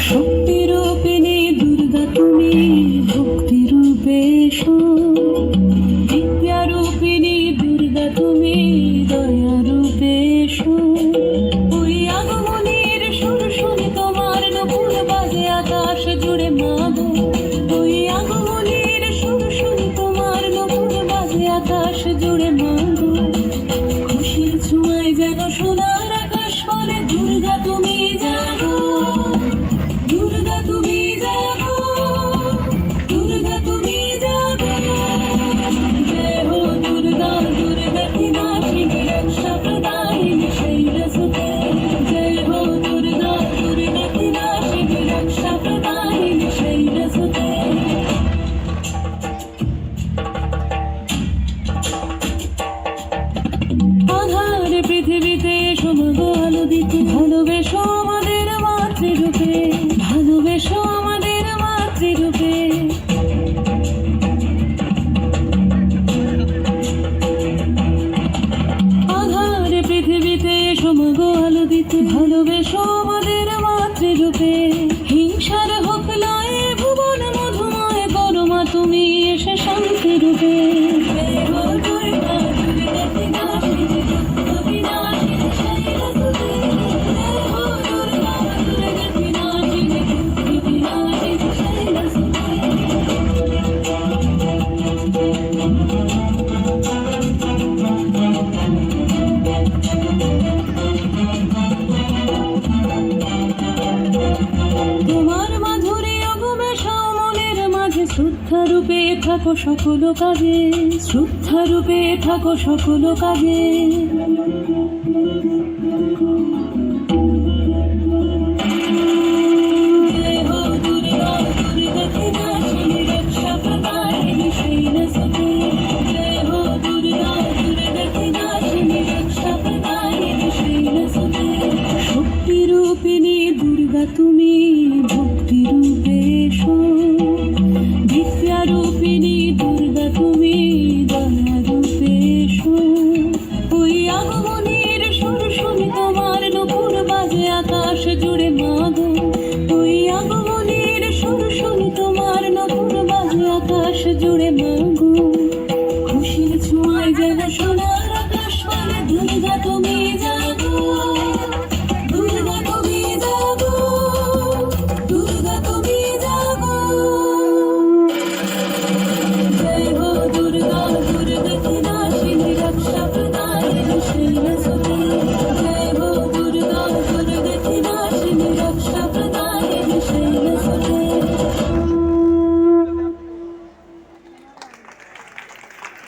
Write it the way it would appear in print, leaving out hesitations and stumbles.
শক্তিরূপিণী দুর্গা তুমি, ভক্তিরূপে এসো। বিদ্যারূপিণী দুর্গা তুমি, দয়ারূপে এসো। ওই আগমনের সুর শুনে তোমার নকুল বাজে আকাশ জুড়ে মাগো। ওই আগমনের সুর শুনে তোমার নকুল বাজে আকাশ জুড়ে মাগো। খুশির ছোঁয়ায় যেন সোনার আকাশ বলে দুর্গা তুমি জাগো, দুর্গা তুমি জাগো, দুর্গা তুমি জাগো। জয় হো দুর্গা, দুর্গা কি নাশিনী রক্ষা প্রদায়িনী শৈলসুতে। জয় হো দুর্গা, দুর্গা কি নাশিনী রক্ষা প্রদায়িনী শৈলসুতে। আধারে পৃথিবীতে এসো মাগো আলো দিতে। ভালোবেসো আমাদের মাতৃরূপে, ভালোবেসো আমাদের মাতৃরূপে। আধারে পৃথিবীতে এসো মাগো আলো দিতে। ভালোবেসো আমাদের মাতৃরূপে। হিংসার হোক লয়ে ভুবন মধুময় করো মা তুমি এসে শান্তি রূপে। জয় হো দুর্গা, দুর্গা কি নাশিনী দুঃখ বিনাশিনী শৈলসুতে। জয় হো দুর্গা, দুর্গা কি নাশিনী দুঃখ বিনাশিনী শৈলসুতে। তোমার মাধুরী অগমেশো মনের মাঝে। শ্রদ্ধা রূপে থাকো সকল কাজে, শ্রদ্ধা রূপে থাকো সকল কাজে। জয় হো দুর্গা, দুর্গা কি নাশিনী রক্ষা প্রদায়িনী শৈলসুতে। জয় হো দুর্গা, দুর্গা কি নাশিনী রক্ষা প্রদায়িনী শৈলসুতে। শক্তিরূপিণী দুর্গা তুমি, ভক্তিরূপে এসো। বিদ্যারূপিণী দুর্গা তুমি, দয়ারূপে এসো। ওই আগমনের সুর শুনে তোমার নকুল বাজে আকাশ জুড়ে